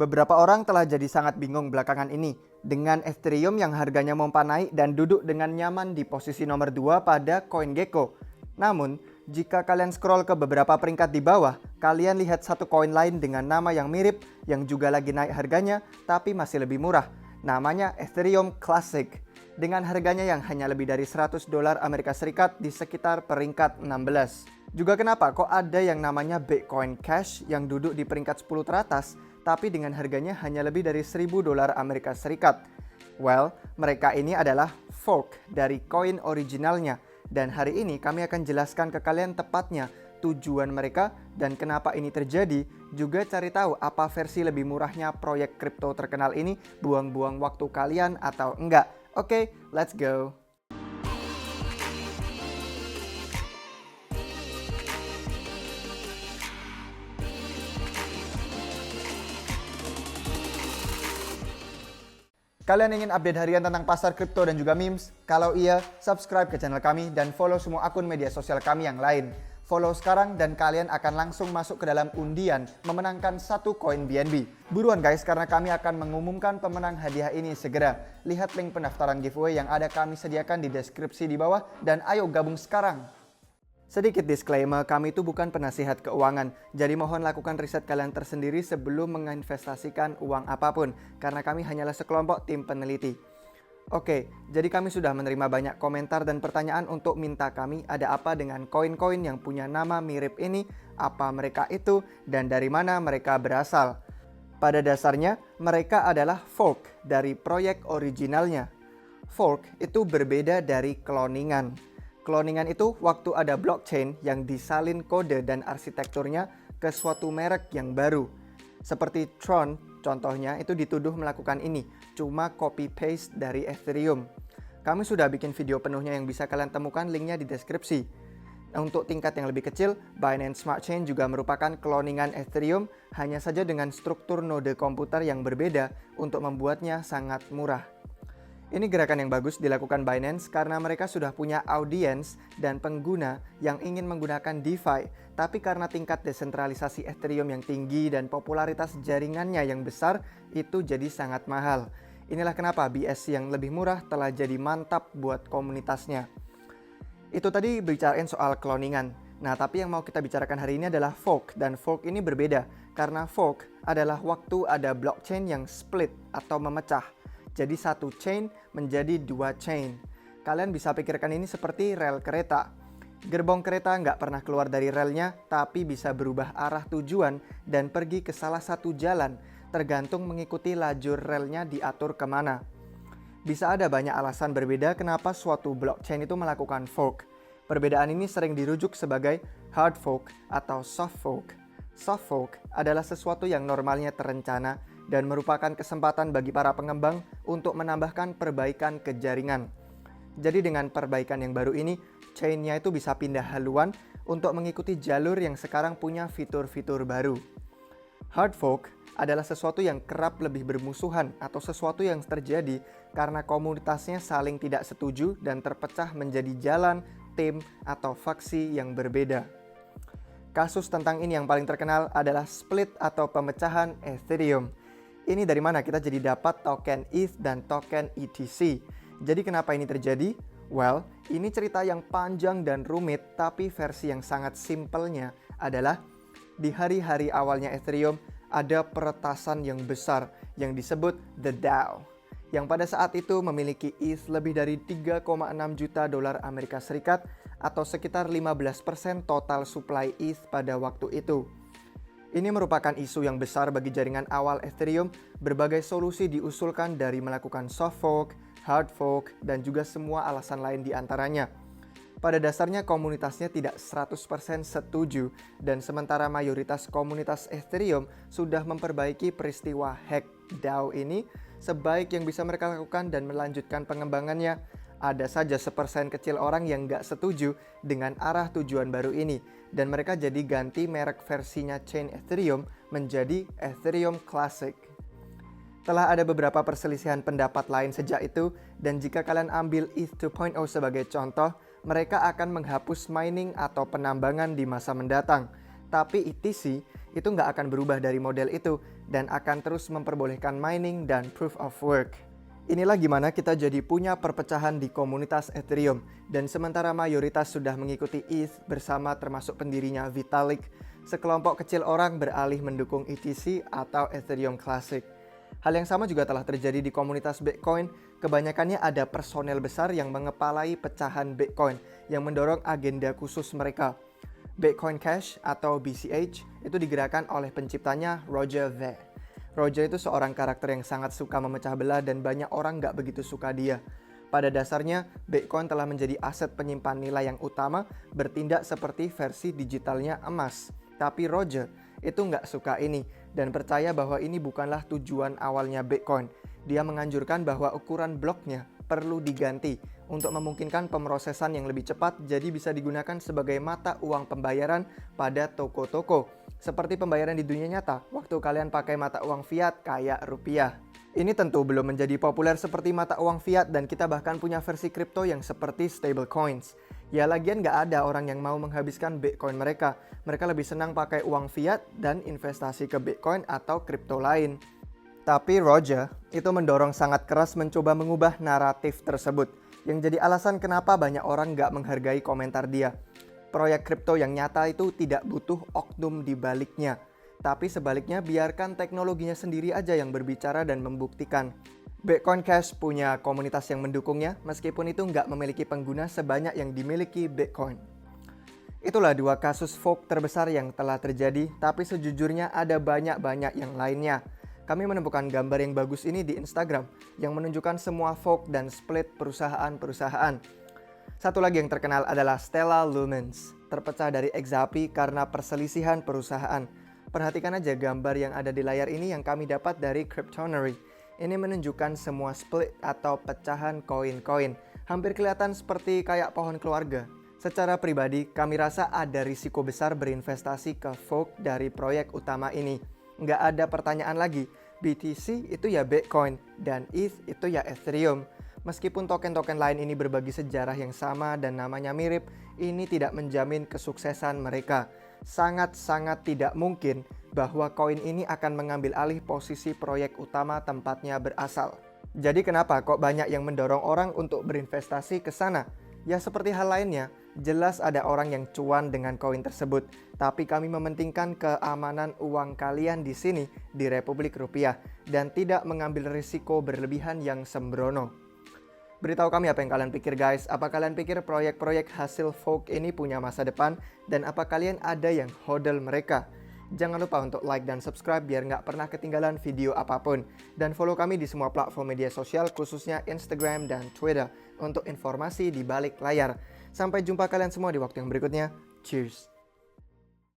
Beberapa orang telah jadi sangat bingung belakangan ini dengan Ethereum yang harganya mompa naik dan duduk dengan nyaman di posisi nomor 2 pada CoinGecko. Namun, jika kalian scroll ke beberapa peringkat di bawah, kalian lihat satu koin lain dengan nama yang mirip yang juga lagi naik harganya tapi masih lebih murah. Namanya Ethereum Classic dengan harganya yang hanya lebih dari $100 Amerika Serikat di sekitar peringkat 16. Juga kenapa kok ada yang namanya Bitcoin Cash yang duduk di peringkat 10 teratas tapi dengan harganya hanya lebih dari $1.000 Amerika Serikat. Well, mereka ini adalah fork dari koin originalnya. Dan hari ini kami akan jelaskan ke kalian tepatnya tujuan mereka dan kenapa ini terjadi. Juga cari tahu apa versi lebih murahnya proyek kripto terkenal ini, buang-buang waktu kalian atau enggak. Oke, let's go. Kalian ingin update harian tentang pasar kripto dan juga memes? Kalau iya, subscribe ke channel kami dan follow semua akun media sosial kami yang lain. Follow sekarang dan kalian akan langsung masuk ke dalam undian memenangkan satu koin BNB. Buruan guys, karena kami akan mengumumkan pemenang hadiah ini segera. Lihat link pendaftaran giveaway yang ada kami sediakan di deskripsi di bawah dan ayo gabung sekarang. Sedikit disclaimer, kami itu bukan penasihat keuangan, jadi mohon lakukan riset kalian tersendiri sebelum menginvestasikan uang apapun, karena kami hanyalah sekelompok tim peneliti. Oke, jadi kami sudah menerima banyak komentar dan pertanyaan untuk minta kami ada apa dengan koin-koin yang punya nama mirip ini, apa mereka itu, dan dari mana mereka berasal. Pada dasarnya, mereka adalah fork dari proyek originalnya. Fork itu berbeda dari cloningan. Cloningan itu waktu ada blockchain yang disalin kode dan arsitekturnya ke suatu merek yang baru. Seperti Tron, contohnya itu dituduh melakukan ini, cuma copy-paste dari Ethereum. Kami sudah bikin video penuhnya yang bisa kalian temukan linknya di deskripsi. Untuk tingkat yang lebih kecil, Binance Smart Chain juga merupakan cloningan Ethereum, hanya saja dengan struktur node komputer yang berbeda untuk membuatnya sangat murah. Ini gerakan yang bagus dilakukan Binance karena mereka sudah punya audiens dan pengguna yang ingin menggunakan DeFi, tapi karena tingkat desentralisasi Ethereum yang tinggi dan popularitas jaringannya yang besar, itu jadi sangat mahal. Inilah kenapa BSC yang lebih murah telah jadi mantap buat komunitasnya. Itu tadi bicarain soal cloningan. Nah, tapi yang mau kita bicarakan hari ini adalah fork, dan fork ini berbeda karena fork adalah waktu ada blockchain yang split atau memecah. Jadi satu chain menjadi dua chain. Kalian bisa pikirkan ini seperti rel kereta. Gerbong kereta nggak pernah keluar dari relnya, tapi bisa berubah arah tujuan dan pergi ke salah satu jalan, tergantung mengikuti lajur relnya diatur kemana. Bisa ada banyak alasan berbeda kenapa suatu blockchain itu melakukan fork. Perbedaan ini sering dirujuk sebagai hard fork atau soft fork. Soft fork adalah sesuatu yang normalnya terencana dan merupakan kesempatan bagi para pengembang untuk menambahkan perbaikan ke jaringan. Jadi dengan perbaikan yang baru ini, chain-nya itu bisa pindah haluan untuk mengikuti jalur yang sekarang punya fitur-fitur baru. Hard fork adalah sesuatu yang kerap lebih bermusuhan atau sesuatu yang terjadi karena komunitasnya saling tidak setuju dan terpecah menjadi jalan, tim, atau faksi yang berbeda. Kasus tentang ini yang paling terkenal adalah split atau pemecahan Ethereum. Ini dari mana kita jadi dapat token ETH dan token ETC. Jadi kenapa ini terjadi? Well, ini cerita yang panjang dan rumit, tapi versi yang sangat simpelnya adalah di hari-hari awalnya Ethereum ada peretasan yang besar yang disebut The DAO, yang pada saat itu memiliki ETH lebih dari 3,6 juta dolar Amerika Serikat atau sekitar 15% total supply ETH pada waktu itu. Ini merupakan isu yang besar bagi jaringan awal Ethereum. Berbagai solusi diusulkan dari melakukan soft fork, hard fork, dan juga semua alasan lain di antaranya. Pada dasarnya komunitasnya tidak 100% setuju, dan sementara mayoritas komunitas Ethereum sudah memperbaiki peristiwa hack DAO ini, sebaik yang bisa mereka lakukan dan melanjutkan pengembangannya, ada saja 1% kecil orang yang nggak setuju dengan arah tujuan baru ini, dan mereka jadi ganti merek versinya chain Ethereum menjadi Ethereum Classic. Telah ada beberapa perselisihan pendapat lain sejak itu, dan jika kalian ambil ETH 2.0 sebagai contoh, mereka akan menghapus mining atau penambangan di masa mendatang. Tapi ETC itu nggak akan berubah dari model itu dan akan terus memperbolehkan mining dan proof of work. Inilah gimana kita jadi punya perpecahan di komunitas Ethereum, dan sementara mayoritas sudah mengikuti ETH bersama termasuk pendirinya Vitalik, sekelompok kecil orang beralih mendukung ETC atau Ethereum Classic. Hal yang sama juga telah terjadi di komunitas Bitcoin. Kebanyakannya ada personel besar yang mengepalai pecahan Bitcoin yang mendorong agenda khusus mereka. Bitcoin Cash atau BCH itu digerakkan oleh penciptanya Roger Ver. Roger itu seorang karakter yang sangat suka memecah belah dan banyak orang nggak begitu suka dia. Pada dasarnya, Bitcoin telah menjadi aset penyimpan nilai yang utama, bertindak seperti versi digitalnya emas. Tapi Roger itu nggak suka ini dan percaya bahwa ini bukanlah tujuan awalnya Bitcoin. Dia menganjurkan bahwa ukuran bloknya perlu diganti untuk memungkinkan pemrosesan yang lebih cepat, jadi bisa digunakan sebagai mata uang pembayaran pada toko-toko. Seperti pembayaran di dunia nyata, waktu kalian pakai mata uang fiat kayak rupiah. Ini tentu belum menjadi populer seperti mata uang fiat dan kita bahkan punya versi kripto yang seperti stablecoins. Ya lagian nggak ada orang yang mau menghabiskan Bitcoin mereka. Mereka lebih senang pakai uang fiat dan investasi ke Bitcoin atau kripto lain. Tapi Roger itu mendorong sangat keras mencoba mengubah naratif tersebut, yang jadi alasan kenapa banyak orang nggak menghargai komentar dia. Proyek kripto yang nyata itu tidak butuh oknum di baliknya, tapi sebaliknya biarkan teknologinya sendiri aja yang berbicara dan membuktikan. Bitcoin Cash punya komunitas yang mendukungnya, meskipun itu nggak memiliki pengguna sebanyak yang dimiliki Bitcoin. Itulah dua kasus fork terbesar yang telah terjadi, tapi sejujurnya ada banyak-banyak yang lainnya. Kami menemukan gambar yang bagus ini di Instagram yang menunjukkan semua fork dan split perusahaan-perusahaan. Satu lagi yang terkenal adalah Stellar Lumens, terpecah dari Exapi karena perselisihan perusahaan. Perhatikan aja gambar yang ada di layar ini yang kami dapat dari Cryptonomy. Ini menunjukkan semua split atau pecahan koin-koin. Hampir kelihatan seperti kayak pohon keluarga. Secara pribadi, kami rasa ada risiko besar berinvestasi ke fork dari proyek utama ini. Nggak ada pertanyaan lagi, BTC itu ya Bitcoin dan ETH itu ya Ethereum. Meskipun token-token lain ini berbagi sejarah yang sama dan namanya mirip, ini tidak menjamin kesuksesan mereka. Sangat-sangat tidak mungkin bahwa koin ini akan mengambil alih posisi proyek utama tempatnya berasal. Jadi kenapa kok banyak yang mendorong orang untuk berinvestasi ke sana? Ya seperti hal lainnya, jelas ada orang yang cuan dengan koin tersebut, tapi kami mementingkan keamanan uang kalian di sini di Republik Rupiah dan tidak mengambil risiko berlebihan yang sembrono. Beritahu kami apa yang kalian pikir guys, apa kalian pikir proyek-proyek hasil fork ini punya masa depan dan apa kalian ada yang hodl mereka? Jangan lupa untuk like dan subscribe biar nggak pernah ketinggalan video apapun. Dan follow kami di semua platform media sosial khususnya Instagram dan Twitter untuk informasi di balik layar. Sampai jumpa kalian semua di waktu yang berikutnya. Cheers!